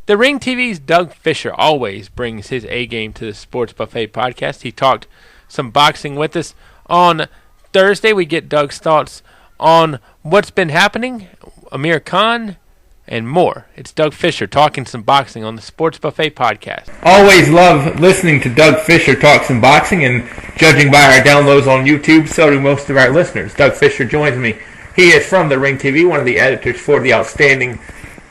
The Ring TV's Doug Fischer always brings his A-game to the Sports Buffet podcast. He talked some boxing with us. On Thursday, we get Doug's thoughts on what's been happening, Amir Khan, and more. It's Doug Fischer talking some boxing on the Sports Buffet podcast. Always love listening to Doug Fischer talk some boxing, and judging by our downloads on YouTube, so do most of our listeners. Doug Fischer joins me. He is from the Ring TV, one of the editors for the outstanding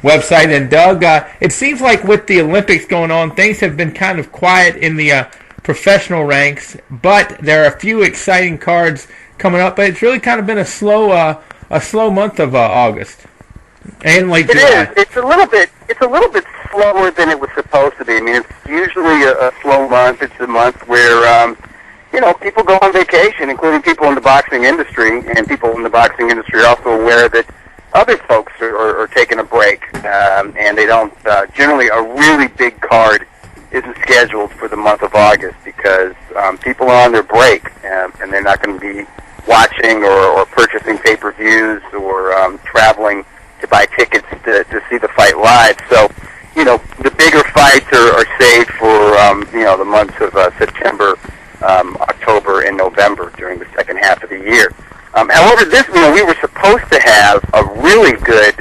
website. And Doug, it seems like with the Olympics going on, things have been kind of quiet in the professional ranks, but there are a few exciting cards coming up. But it's really kind of been a slow month of August and late July. It is. It's a little bit slower than it was supposed to be. I mean, it's usually a slow month. It's a month where people go on vacation, including people in the boxing industry, and people in the boxing industry are also aware that other folks are taking a break, and they don't. Generally, a really big card isn't scheduled for the month of August because people are on their break, and they're not going to be watching or purchasing pay-per-views or traveling to buy tickets to see the fight live. So, the bigger fights are saved for the months of September, October, and November during the second half of the year. However, we were supposed to have a really good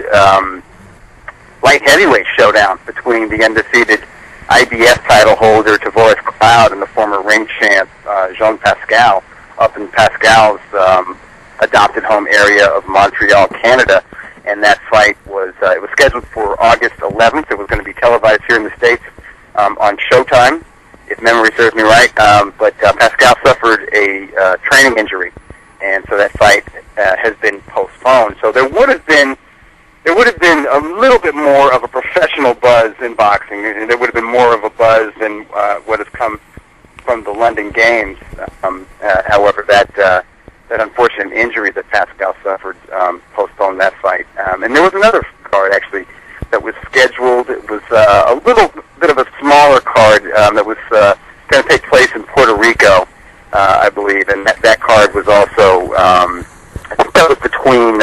light heavyweight showdown between the undefeated IBF title holder Tavoris Cloud and the former ring champ Jean Pascal up in Pascal's adopted home area of Montreal, Canada. And that fight was scheduled for August 11th. It was going to be televised here in the States on Showtime, if memory serves me right. But Pascal suffered a training injury, and so that fight has been postponed. So there would have been a little bit more of a professional buzz in boxing, and there would have been more of a buzz than what has come from the London Games. However, that unfortunate injury that Pascal suffered postponed that fight. And there was another card actually that was scheduled. It was a little bit of a smaller card that was going to take place in Puerto Rico, I believe, and that card was also, I think that was between,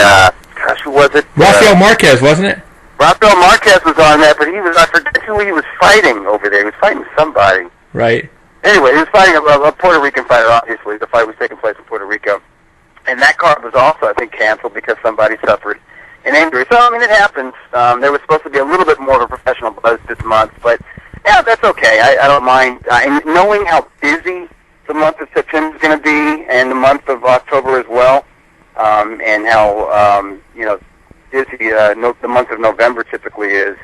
who was it? Rafael Marquez, wasn't it? Rafael Marquez was on that, but I forget who he was fighting over there. He was fighting somebody. Right. Anyway, he was fighting a Puerto Rican fighter, obviously. The fight was taking place in Puerto Rico. And that card was also, I think, canceled because somebody suffered an injury. So, I mean, it happens. There was supposed to be a little bit more of a professional buzz this month, but, yeah, that's okay. I don't mind. And knowing how busy the month of September is going to be and the month of October as well, and how, busy the month of November typically is,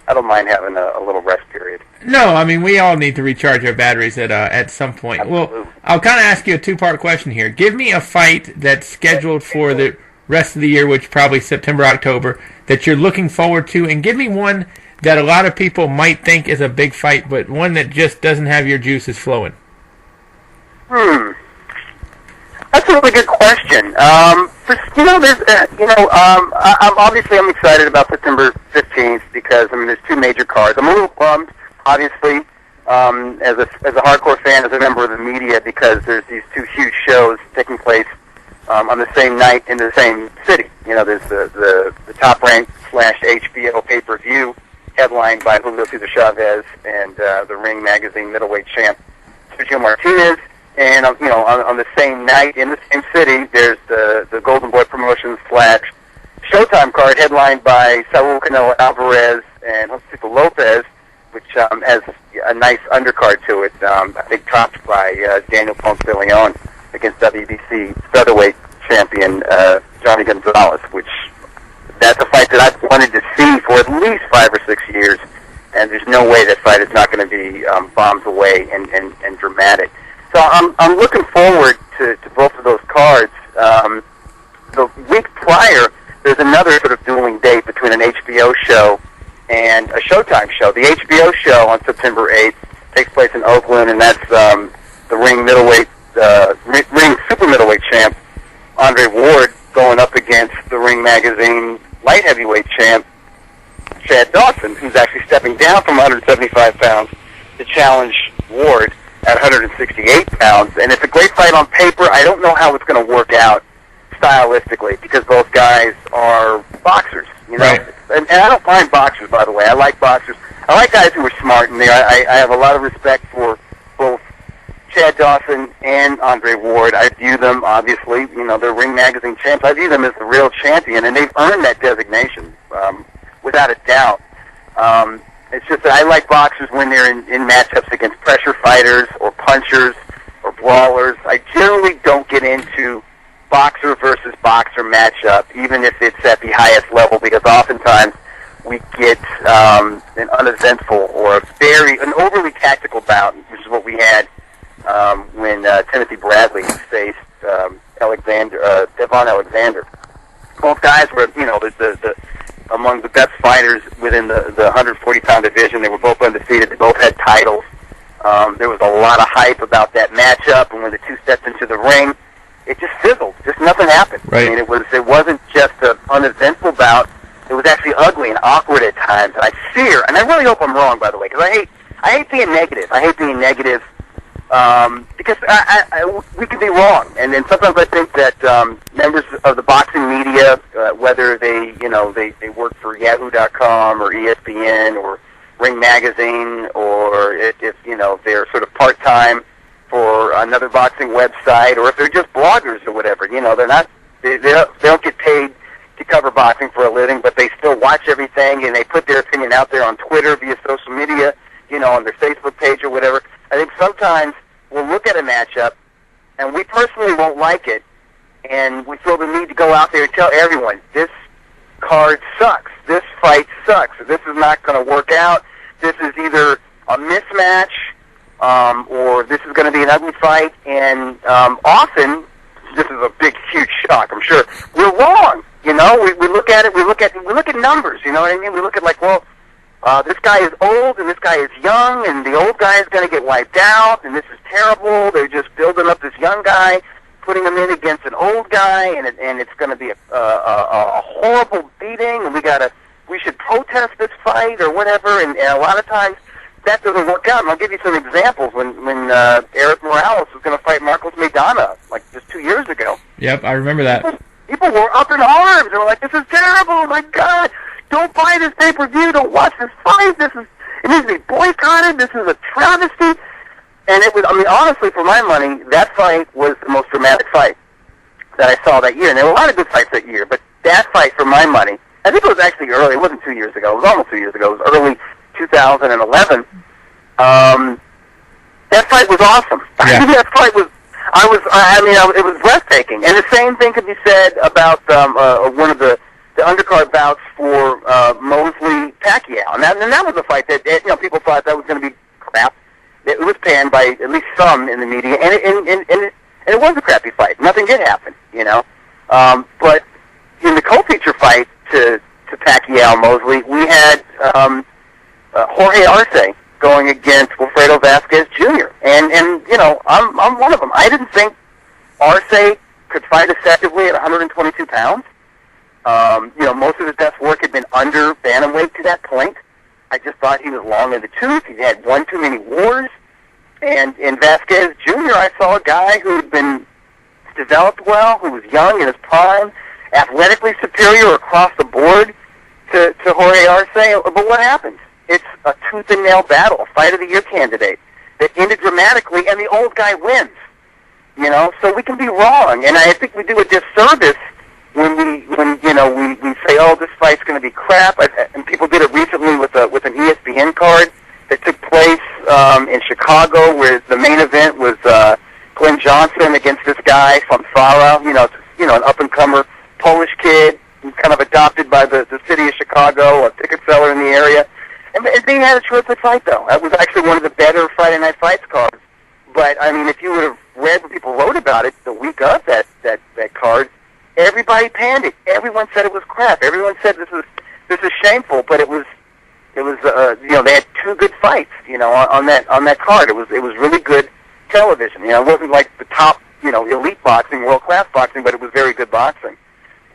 I don't mind having a little rest period. No, I mean, we all need to recharge our batteries at some point. Absolutely. Well, I'll kind of ask you a two-part question here. Give me a fight that's scheduled for the rest of the year, which probably September, October, that you're looking forward to, and give me one that a lot of people might think is a big fight, but one that just doesn't have your juices flowing. That's a really good question. I'm excited about September 15th because there's two major cards. I'm a little bummed, obviously, as a hardcore fan, as a member of the media, because there's these two huge shows taking place on the same night in the same city. There's the Top Rank / HBO pay-per-view headlined by Julio Cesar Chavez and the Ring magazine middleweight champ Sergio Martinez. And on the same night in the same city, there's the Golden Boy Promotions / Showtime card headlined by Saul Canelo Alvarez and José Lopez, which has a nice undercard to it. I think topped by Daniel Ponce de Leon against WBC featherweight champion Johnny Gonzalez, which that's a fight that I've wanted to see for at least 5 or 6 years, and there's no way that fight is not going to be bombs away and dramatic. So I'm looking forward to both of those cards. The week prior, there's another sort of dueling date between an HBO show and a Showtime show. The HBO show on September 8th takes place in Oakland, and that's the Ring super middleweight champ Andre Ward going up against the Ring magazine light heavyweight champ Chad Dawson, who's actually stepping down from 175 pounds to challenge Ward at 168 pounds. And it's a great fight on paper. I don't know how it's going to work out stylistically because both guys are boxers. You know, Right. And I don't mind boxers, by the way. I like boxers. I like guys who are smart, and I have a lot of respect for both Chad Dawson and Andre Ward. I view them, obviously, you know, they're Ring Magazine champs. I view them as the real champion, and they've earned that designation without a doubt. It's just that I like boxers when they're in matchups against pressure fighters or punchers or brawlers. I generally don't get into boxer versus boxer matchup, even if it's at the highest level, because oftentimes we get an uneventful or an overly tactical bout, which is what we had when Timothy Bradley faced Devon Alexander. Both guys were, you know, the among the best fighters within the 140-pound division. They were both undefeated. They both had titles. There was a lot of hype about that matchup, and when the two stepped into the ring, it just fizzled. Just nothing happened. Right. I mean, it wasn't just an uneventful bout. It was actually ugly and awkward at times. And I fear, and I really hope I'm wrong, by the way, because I hate being negative. I hate being negative because we can be wrong. And then sometimes I think that members of the boxing media, whether they work for Yahoo.com or ESPN or Ring Magazine, or if you know, they're sort of part-time for another boxing website, or if they're just bloggers or whatever, you know, they don't get paid to cover boxing for a living, but they still watch everything, and they put their opinion out there on Twitter, via social media, you know, on their Facebook page or whatever. I think sometimes we'll look at a matchup, and we personally won't like it, and we feel the need to go out there and tell everyone, this card sucks, this fight sucks, this is not going to work out, this is either a mismatch, or this is going to be an ugly fight, and often, this is a big, huge shock, I'm sure, we're wrong. You know, we look at it, we look at numbers, you know what I mean? We look at like, well, this guy is old and this guy is young, and the old guy is going to get wiped out, and this is terrible. They're just building up this young guy, putting him in against an old guy, and it's going to be a horrible beating, and we should protest this fight or whatever, and a lot of times that doesn't work out. And I'll give you some examples. When Eric Morales was going to fight Marcos Maidana, like just 2 years ago. Yep, I remember that. People were up in arms. They were like, this is terrible. Oh, my God. Don't buy this pay-per-view. Don't watch this fight. It needs to be boycotted. This is a travesty. And it was, I mean, honestly, for my money, that fight was the most dramatic fight that I saw that year. And there were a lot of good fights that year. But that fight, for my money, I think it was actually early. It wasn't 2 years ago. It was almost 2 years ago. It was early 2011. That fight was awesome. Yeah. That fight was... it was breathtaking. And the same thing could be said about one of the undercard bouts for Mosley Pacquiao. And that was a fight that, you know, people thought that was going to be crap. It was panned by at least some in the media, and it was a crappy fight. Nothing did happen, you know. But in the co-feature fight to Pacquiao Mosley, we had Jorge Arce going against Wilfredo Vasquez Jr. And you know, I'm one of them. I didn't think Arce could fight effectively at 122 pounds. You know, most of his best work had been under bantamweight to that point. I just thought he was long in the tooth. He had won too many wars. And in Vasquez Jr., I saw a guy who had been developed well, who was young in his prime, athletically superior across the board to Jorge Arce. But what happened? It's a tooth-and-nail battle, a Fight of the Year candidate that ended dramatically, and the old guy wins. You know, so we can be wrong, and I think we do a disservice when you know we say, oh, this fight's going to be crap. And people did it recently with an ESPN card that took place in Chicago, where the main event was Glenn Johnson against this guy from Farah. You know, an up-and-comer Polish kid, kind of adopted by the city of Chicago, a ticket seller in the area. And they had a terrific fight, though. That was actually one of the better Friday Night Fights cards. But, I mean, if you would have read what people wrote about it the week of that card, everybody panned it. Everyone said it was crap. Everyone said this is shameful. But it was you know, they had two good fights, you know, on that card. It was really good television. You know, it wasn't like the top, you know, elite boxing, world class boxing, but it was very good boxing.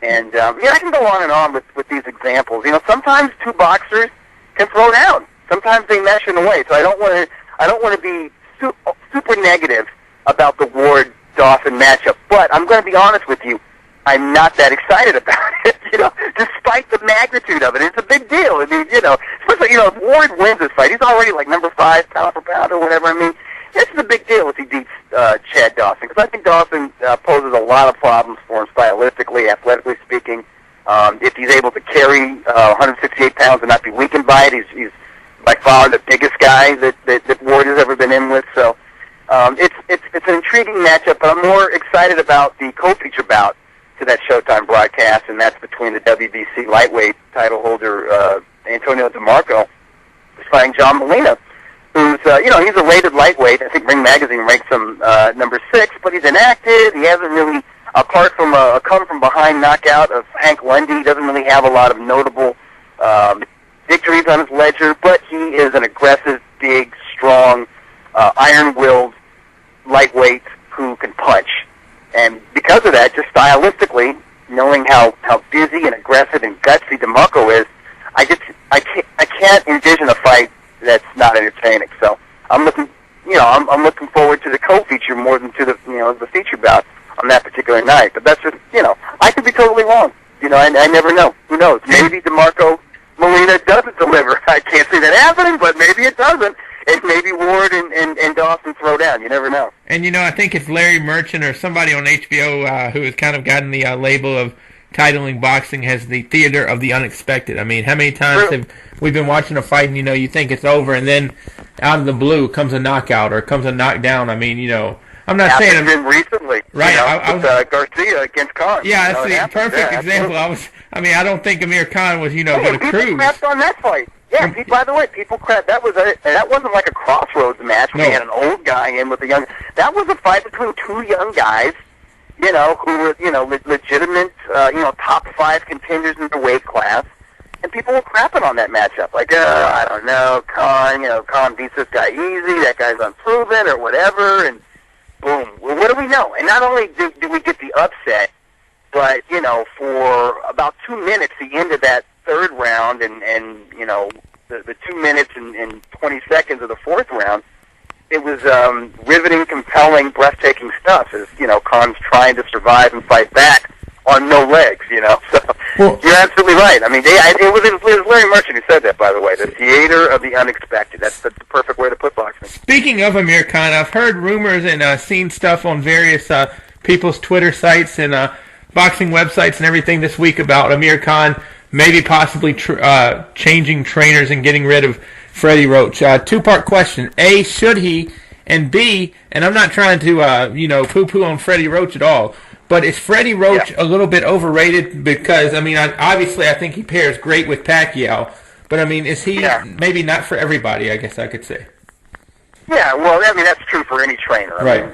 And yeah, I can go on and on with these examples. You know, sometimes two boxers can throw down. Sometimes they mesh in a way. So I don't want to be super negative about the Ward-Dawson matchup. But I'm going to be honest with you, I'm not that excited about it. despite the magnitude of it. It's a big deal. I mean, especially, if Ward wins this fight, he's already like number 5 pound for pound or whatever. I mean, this is a big deal if he beats Chad Dawson, because I think Dawson poses a lot of problems for him stylistically, athletically speaking. If he's able to carry 168 pounds and not be weakened by it, he's by far the biggest guy that Ward has ever been in with. So it's an intriguing matchup, but I'm more excited about the co-feature bout to that Showtime broadcast, and that's between the WBC lightweight title holder Antonio DeMarco fighting John Molina, who's he's a rated lightweight. I think Ring Magazine ranks him number 6, but he's inactive. He hasn't really, apart from a come-from-behind knockout of Hank Lundy, he doesn't really have a lot of notable victories on his ledger, but he is an aggressive, big, strong, iron-willed lightweight who can punch. And because of that, just stylistically, knowing how busy and aggressive and gutsy DeMarco is, I can't envision a fight that's not entertaining. So I'm looking forward to the co-feature more than to the feature bout on that particular night. But that's just, I could be totally wrong. I never know. Who knows? Maybe DeMarco Molina doesn't deliver. I can't see that happening, but maybe it doesn't. And maybe Ward and Dawson throw down. You never know. And, I think it's Larry Merchant or somebody on HBO who has kind of gotten the label of titling boxing as the theater of the unexpected. I mean, how many times have we been watching a fight and, you think it's over, and then out of the blue comes a knockout or comes a knockdown. I mean, I'm not saying... Happened recently. Right. I was, Garcia against Khan. Yeah, that's the perfect example. I don't think Amir Khan was, going to cruise. People crapped on that fight. Yeah, by the way, people crapped. That wasn't like a crossroads match where you had an old guy in with a young... That was a fight between two young guys, who were, legitimate, top 5 contenders in the weight class. And people were crapping on that matchup. Like, I don't know, Khan beats this guy easy, that guy's unproven, or whatever, and boom. Well, what do we know? And not only did we get the upset, but, for about 2 minutes, the end of that third round and the 2 minutes and 20 seconds of the fourth round, it was riveting, compelling, breathtaking stuff as, Khan's trying to survive and fight back on no legs, So well, you're absolutely right. I mean, it was Larry Merchant who said that, by the way, the theater of the unexpected. That's the perfect way to put boxing. Speaking of Amir Khan, I've heard rumors and seen stuff on various people's Twitter sites and boxing websites and everything this week about Amir Khan maybe possibly changing trainers and getting rid of Freddie Roach. 2-part question. A, should he? And B, and I'm not trying to, poo-poo on Freddie Roach at all, but is Freddie Roach a little bit overrated? Because, obviously I think he pairs great with Pacquiao, but, is he maybe not for everybody, I guess I could say? Yeah, well, that's true for any trainer. Right.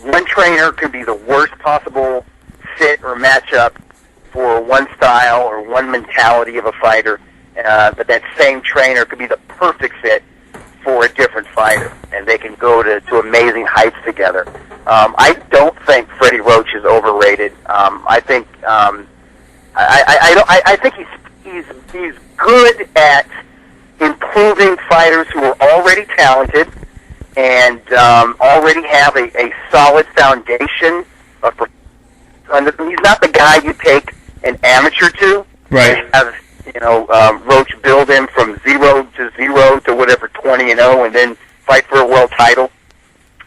One trainer could be the worst possible fit or matchup for one style or one mentality of a fighter, but that same trainer could be the perfect fit for a different fighter, and they can go to amazing heights together. I don't think Freddie Roach is overrated. I think I think he's good at improving fighters who are already talented and already have a solid foundation of. He's not the guy you take an amateur to. Right. Have Roach build him from 0 to whatever 20-0, and then fight for a world title.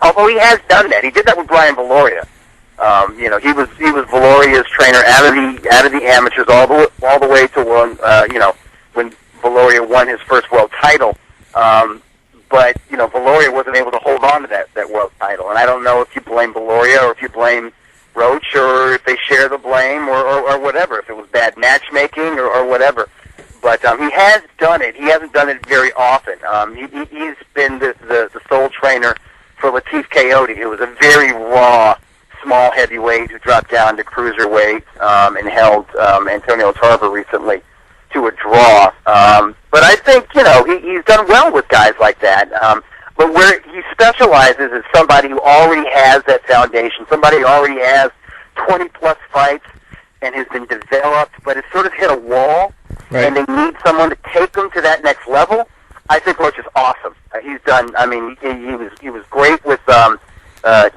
Although he has done that, he did that with Brian Valoria. He was Valoria's trainer out of the amateurs all the way to when Valoria won his first world title. But Valoria wasn't able to hold on to that world title, and I don't know if you blame Valoria or if you blame Roach, or if they share the blame, or whatever, if it was bad matchmaking or whatever. But he has done it. He hasn't done it very often. He's been the sole trainer for Latif Coyote, who was a very raw, small heavyweight who dropped down to cruiserweight and held Antonio Tarver recently to a draw. But I think, he's done well with guys like that. But where he specializes is somebody who already has that foundation, somebody who already has 20-plus fights and has been developed, but has sort of hit a wall, right, and they need someone to take them to that next level. I think Roach is awesome. He's done. He was great with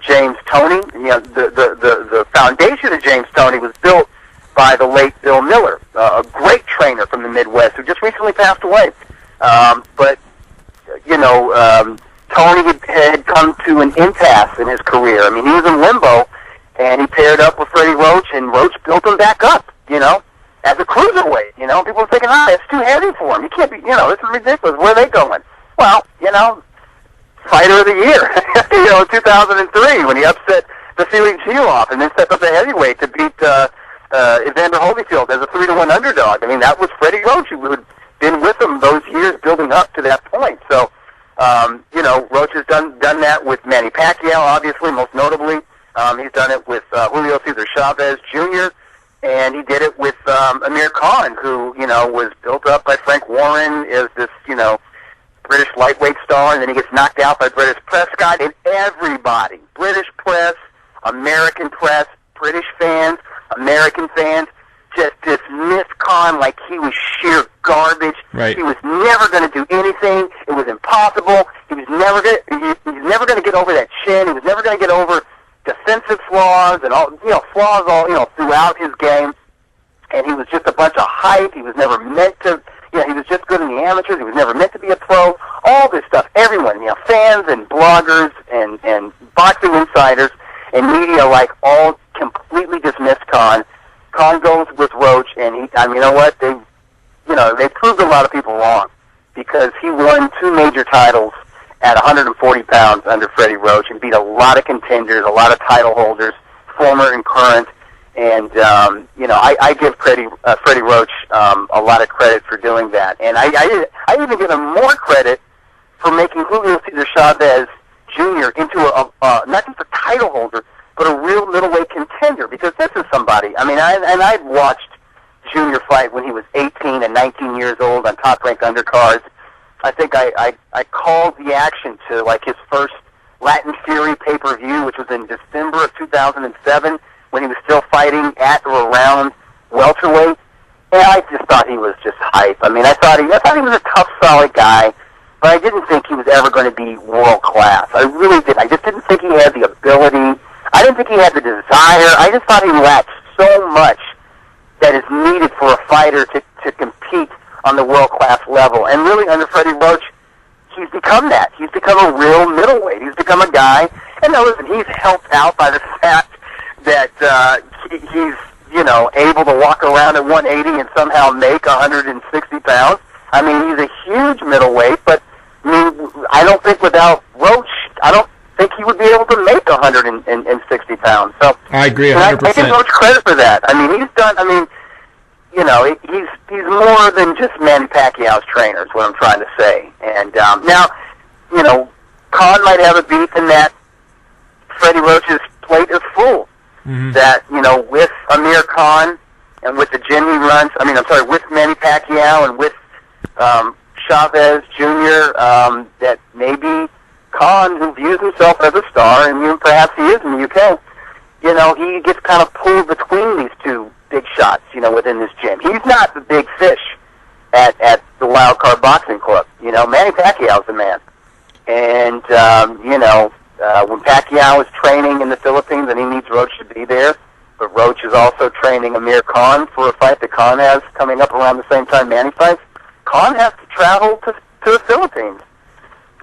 James Toney. The foundation of James Toney was built by the late Bill Miller, a great trainer from the Midwest who just recently passed away. But Tony had come to an impasse in his career. I mean, he was in limbo, and he paired up with Freddie Roach, and Roach built him back up, as a cruiserweight. People were thinking, it's too heavy for him. You can't be, this is ridiculous. Where are they going? Well, fighter of the year, in 2003 when he upset Vasily Chilov and then stepped up to heavyweight to beat Evander Holyfield as a 3-1 underdog. I mean, that was Freddie Roach who had been with him those years building up to that point. So, Roach has done that with Manny Pacquiao, obviously, most notably. He's done it with Julio Cesar Chavez Jr., and he did it with Amir Khan, who, was built up by Frank Warren as this, British lightweight star, and then he gets knocked out by British Prescott, and everybody, British press, American press, British fans, American fans, just dismissed Khan like he was sheer garbage. Right. He was never going to do anything. It was impossible. He was never going to get over that chin. He was never going to get over defensive flaws and all, flaws all, throughout his game. And he was just a bunch of hype. He was never meant to, he was just good in the amateurs. He was never meant to be a pro. All this stuff, everyone, fans and bloggers and boxing insiders and media all completely dismissed Khan. Khan goes with Roach, and you know what? They proved a lot of people wrong because he won 2 major titles at 140 pounds under Freddie Roach and beat a lot of contenders, a lot of title holders, former and current. And I give Freddie Roach a lot of credit for doing that, and I even give him more credit for making Julio Cesar Chavez Jr. into a not just a title holder, but a real middleweight contender, because this is somebody. I mean, I'd watched Junior fight when he was 18 and 19 years old on top-ranked undercards. I think I called the action to his first Latin Fury pay-per-view, which was in December of 2007, when he was still fighting at or around welterweight. And I just thought he was just hype. I mean, I thought he was a tough, solid guy, but I didn't think he was ever going to be world class. I really did. I just didn't think he had the ability. I didn't think he had the desire. I just thought he lacked so much that is needed for a fighter to compete on the world-class level. And really, under Freddie Roach, he's become that. He's become a real middleweight. He's become a guy, and now listen, he's helped out by the fact that he's, able to walk around at 180 and somehow make 160 pounds. I mean, he's a huge middleweight, but I don't think without Roach, I don't think he would be able to make 160 pounds. So I agree 100%. I give Roach credit for that. I mean, he's done. I mean, he's more than just Manny Pacquiao's trainer, is what I'm trying to say. And now, Khan might have a beef in that Freddie Roach's plate is full. Mm-hmm. That, with Amir Khan and with the gym he runs, with Manny Pacquiao and with Chavez Jr., that maybe Khan, who views himself as a star, and perhaps he is in the UK, he gets kind of pulled between these two big shots, within this gym. He's not the big fish at the Wild Card Boxing Club. Manny Pacquiao's the man. And, when Pacquiao is training in the Philippines, and he needs Roach to be there, but Roach is also training Amir Khan for a fight that Khan has coming up around the same time Manny fights, Khan has to travel to the Philippines.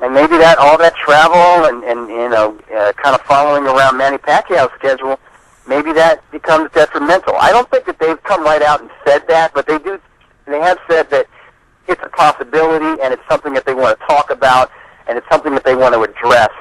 And maybe all that travel and kind of following around Manny Pacquiao's schedule, maybe that becomes detrimental. I don't think that they've come right out and said that, but they have said that it's a possibility, and it's something that they want to talk about, and it's something that they want to address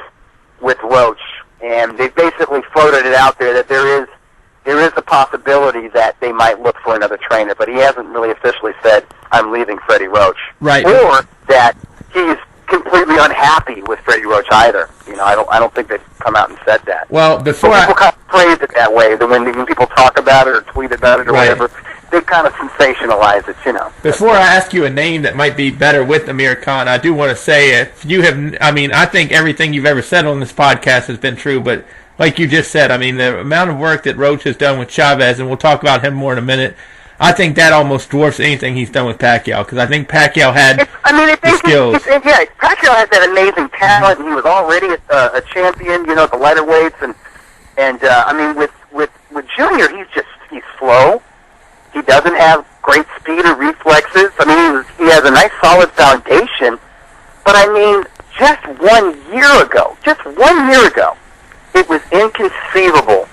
with Roach. And they've basically floated it out there that there is a possibility that they might look for another trainer, but he hasn't really officially said, I'm leaving Freddie Roach. Right. Or that he's completely unhappy with Freddie Roach either. I don't think they've come out and said that. Well, before people kind of phrase it that way, that when people talk about it or tweet about it or whatever, they kind of sensationalize it, Before I ask you a name that might be better with Amir Khan, I do want to say, if you have, I think everything you've ever said on this podcast has been true, but like you just said, the amount of work that Roach has done with Chavez, and we'll talk about him more in a minute, I think that almost dwarfs anything he's done with Pacquiao, because I think Pacquiao had the skills. Pacquiao has that amazing talent, and he was already a champion, at the lighter weights, and with Junior, he's slow, He doesn't have great speed or reflexes. I mean, he has a nice, solid foundation. But, I mean, just 1 year ago, it was inconceivable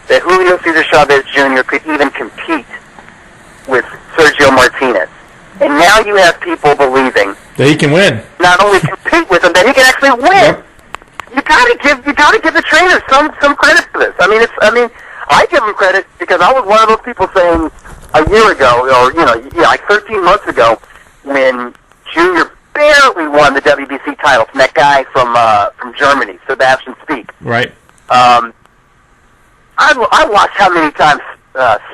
that Julio Cesar Chavez Jr. could even compete with Sergio Martinez. And now you have people believing that he can win. Not only compete with him, that he can actually win. Yep. You gotta give the trainer some credit for this. I mean, I give him credit because I was one of those people saying a year ago, or like 13 months ago, when Junior barely won the WBC title from that guy from Germany, Sebastian Speak. Right. I watched how many times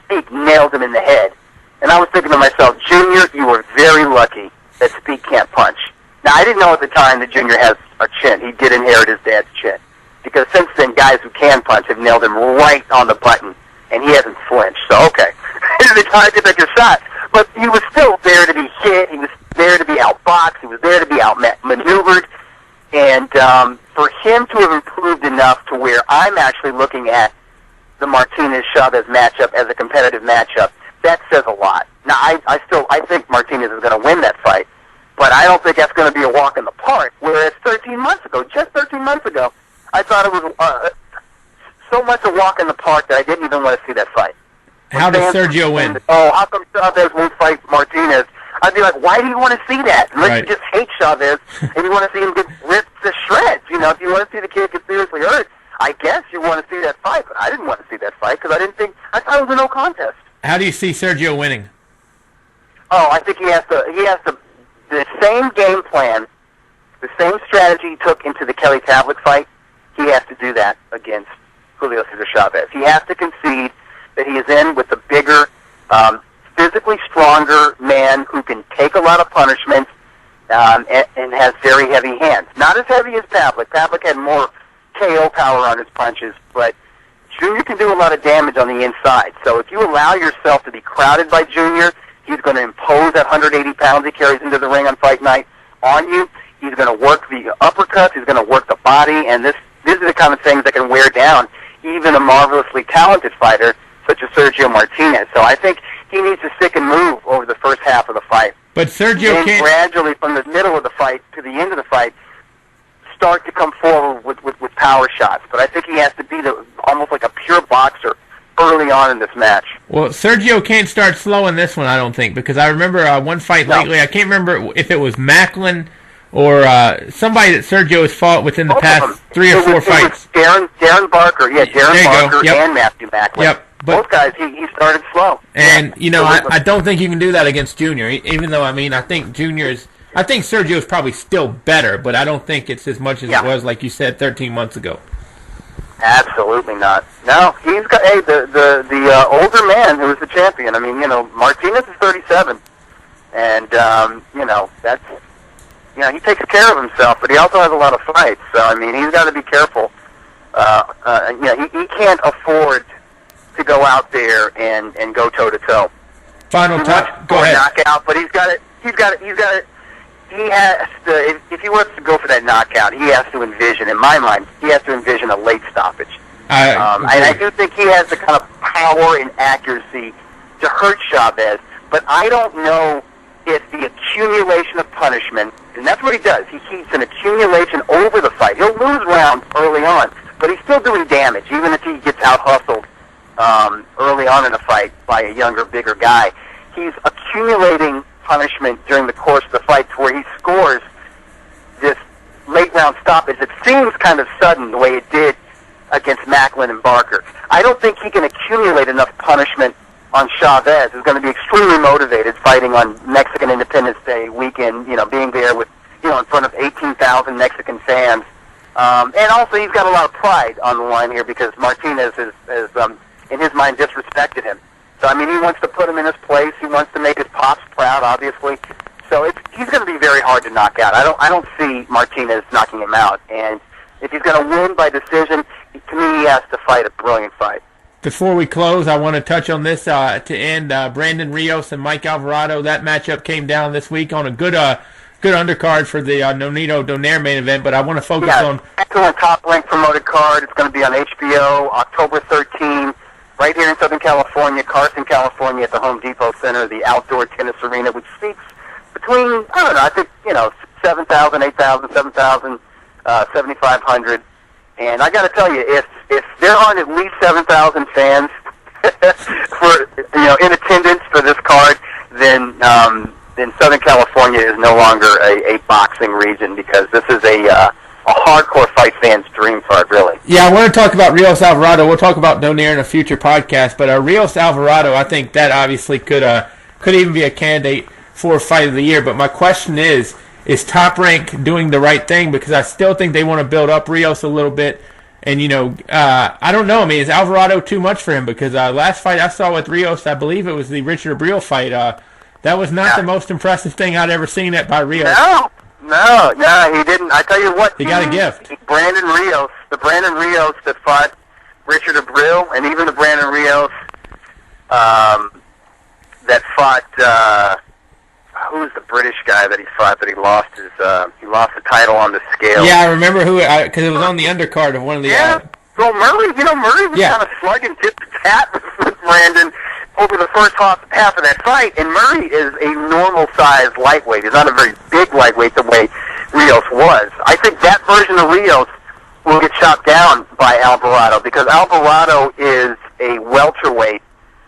Speak nailed him in the head, and I was thinking to myself, Junior, you were very lucky that Speak can't punch. Now, I didn't know at the time that Junior has a chin. He did inherit his dad's chin. Because since then, guys who can punch have nailed him right on the button, and he hasn't flinched. So, okay. It's hard to make a shot. But he was still there to be hit. He was there to be outboxed. He was there to be outmaneuvered. And for him to have improved enough to where I'm actually looking at the Martinez-Chavez matchup as a competitive matchup, that says a lot. Now, I think Martinez is going to win that fight. But I don't think that's going to be a walk in the park. Whereas 13 months ago, just 13 months ago, I thought it was so much a walk in the park that I didn't even want to see that fight. How does Sergio win? How come Chavez won't fight Martinez? I'd be like, why do you want to see that? Unless you just hate Chavez and you want to see him get ripped to shreds. You know, if you want to see the kid get seriously hurt, I guess you want to see that fight. But I didn't want to see that fight because I thought it was a no contest. How do you see Sergio winning? Oh, I think he has to. The same game plan, the same strategy he took into the Kelly Tablet fight, he has to do that against Julio Cesar Chavez. He has to concede that he is in with the bigger, physically stronger man who can take a lot of punishment and has very heavy hands. Not as heavy as Tablet. Tablet had more KO power on his punches, but Junior can do a lot of damage on the inside. So if you allow yourself to be crowded by Junior, he's going to impose that 180 pounds he carries into the ring on fight night on you. He's going to work the uppercuts. He's going to work the body. And these are the kind of things that can wear down even a marvelously talented fighter such as Sergio Martinez. So I think he needs to stick and move over the first half of the fight. But Sergio can't... gradually from the middle of the fight to the end of the fight start to come forward with power shots. But I think he has to be almost like a pure boxer early on in this match. Well, Sergio can't start slow in this one, I don't think, because I remember one fight lately, I can't remember if it was Macklin or somebody that Sergio has fought within the past 3 or 4 fights. It was Darren Barker, Darren Barker yep. and Matthew Macklin. Yep. But, both guys, he started slow. And, I don't think you can do that against Junior, even though, I think Sergio is probably still better, but I don't think it's as much as it was, like you said, 13 months ago. Absolutely not. No, he's got the older man who is the champion. I mean, Martinez is 37, and that's he takes care of himself, but he also has a lot of fights. So I mean, he's got to be careful. He can't afford to go out there and go toe to toe. Final time. Go ahead. Knockout, but he's got it. He has to, if he wants to go for that knockout, he has to envision, in my mind, a late stoppage. And I do think he has the kind of power and accuracy to hurt Chavez, but I don't know if the accumulation of punishment, and that's what he does, he keeps an accumulation over the fight. He'll lose rounds early on, but he's still doing damage, even if he gets out-hustled early on in a fight by a younger, bigger guy. He's accumulating punishment during the course of the fight to where he scores this late round stoppage. It seems kind of sudden the way it did against Macklin and Barker. I don't think he can accumulate enough punishment on Chavez. He's going to be extremely motivated fighting on Mexican Independence Day weekend, being there with, in front of 18,000 Mexican fans. And also he's got a lot of pride on the line here because Martinez has in his mind, disrespected him. So, I mean, he wants to put him in his place. He wants to make his pops proud, obviously. So he's going to be very hard to knock out. I don't see Martinez knocking him out. And if he's going to win by decision, to me, he has to fight a brilliant fight. Before we close, I want to touch on this to end. Brandon Rios and Mike Alvarado, that matchup came down this week on a good undercard for the Nonito Donaire main event, but I want to focus on... excellent top-ranked promoted card. It's going to be on HBO October 13th. right here in Southern California, Carson, California, at the Home Depot Center, the outdoor tennis arena, which seats between, I don't know, I think, 7,000, 8,000, 7,000, 7,500. And I got to tell you, if there aren't at least 7,000 fans for in attendance for this card, then Southern California is no longer a boxing region, because this is a hardcore fight fan's dream card, really. Yeah, I want to talk about Rios Alvarado. We'll talk about Donaire in a future podcast, but Rios Alvarado, I think that obviously could even be a candidate for Fight of the Year. But my question is Top Rank doing the right thing? Because I still think they want to build up Rios a little bit. And, I don't know. I mean, is Alvarado too much for him? Because last fight I saw with Rios, I believe it was the Richard Abril fight, that was not the most impressive thing I'd ever seen by Rios. No, he didn't. I tell you what. He got a gift. The Brandon Rios that fought Richard Abril, and even the Brandon Rios that fought, who was the British guy that he fought that he lost the title on the scale? Yeah, I remember who, because it was on the undercard of one of the... So Murray was kind of slugging tit-for-tat with Brandon over the first half of that fight, and Murray is a normal-sized lightweight. He's not a very big lightweight the way Rios was. I think that version of Rios will get chopped down by Alvarado, because Alvarado is a welterweight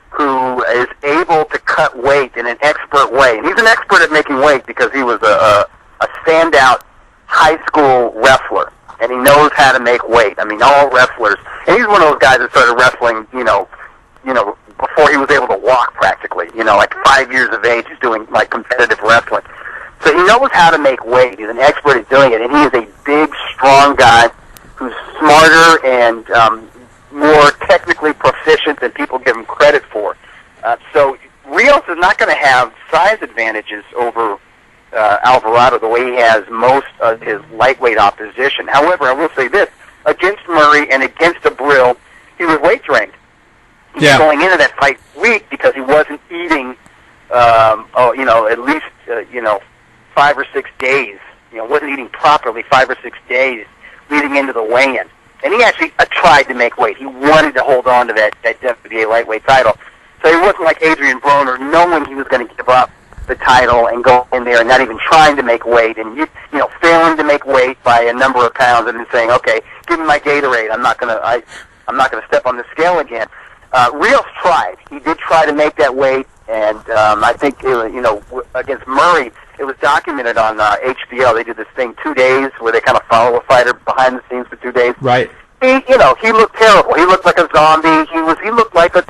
who is able to cut weight in an expert way. And he's an expert at making weight because he was a standout high school wrestler, and he knows how to make weight. I mean, all wrestlers, and he's one of those guys that started wrestling, before he was able to walk practically, like 5 years of age. He's doing like competitive wrestling. So he knows how to make weight. He's an expert at doing it, and he is a big, strong guy who's smarter and more technically proficient than people give him credit for. So Rios is not going to have size advantages over Alvarado the way he has most of his lightweight opposition. However, I will say this, against Murray and against Abril, he was weight trained. He was going into that fight weak because he wasn't eating, at least, 5 or 6 days. Wasn't eating properly 5 or 6 days leading into the weigh-in. And he actually tried to make weight. He wanted to hold on to that WBA lightweight title. So he wasn't like Adrian Broner, knowing he was going to give up the title and go in there and not even trying to make weight, and failing to make weight by a number of pounds, and then saying, "Okay, give me my Gatorade. I'm not going to step on the scale again." Rios tried. He did try to make that weight, and I think against Murray, it was documented on HBO. They did this thing 2 days where they kind of follow a fighter behind the scenes for 2 days. Right. He looked terrible. He looked like a zombie. He looked like a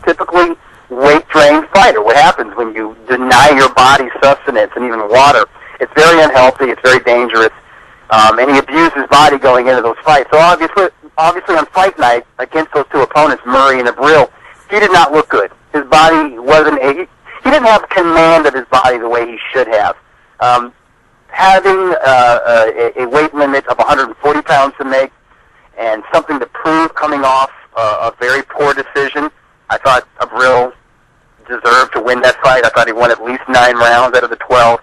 typically weight-trained fighter. What happens when you deny your body sustenance and even water? It's very unhealthy. It's very dangerous. And he abused his body going into those fights. So obviously on fight night against those two opponents, Murray and Abril, he did not look good. His body wasn't. He didn't have command of his body the way he should have. Having a weight limit of 140 pounds to make and something to prove coming off a very poor decision, I thought Abril deserved to win that fight. I thought he won at least 9 rounds out of the 12.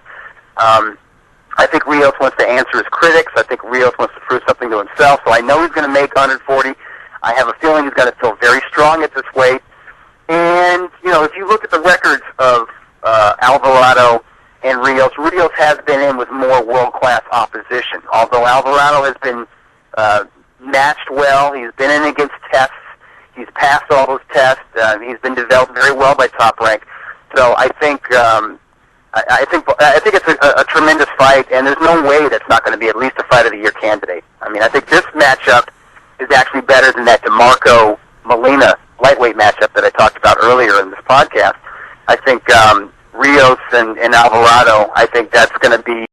I think Rios wants to answer his critics. I think Rios wants to prove something to himself. So I know he's going to make 140. I have a feeling he's going to feel very strong at this weight. And, if you look at the records of Alvarado and Rios has been in with more world-class opposition. Although Alvarado has been matched well, he's been in against tests. He's passed all those tests. He's been developed very well by Top Rank. So I think it's a tremendous fight, and there's no way that's not going to be at least a Fight of the Year candidate. I mean, I think this matchup is actually better than that DeMarco Molina lightweight matchup that I talked about earlier in this podcast. I think Rios and Alvarado, I think that's going to be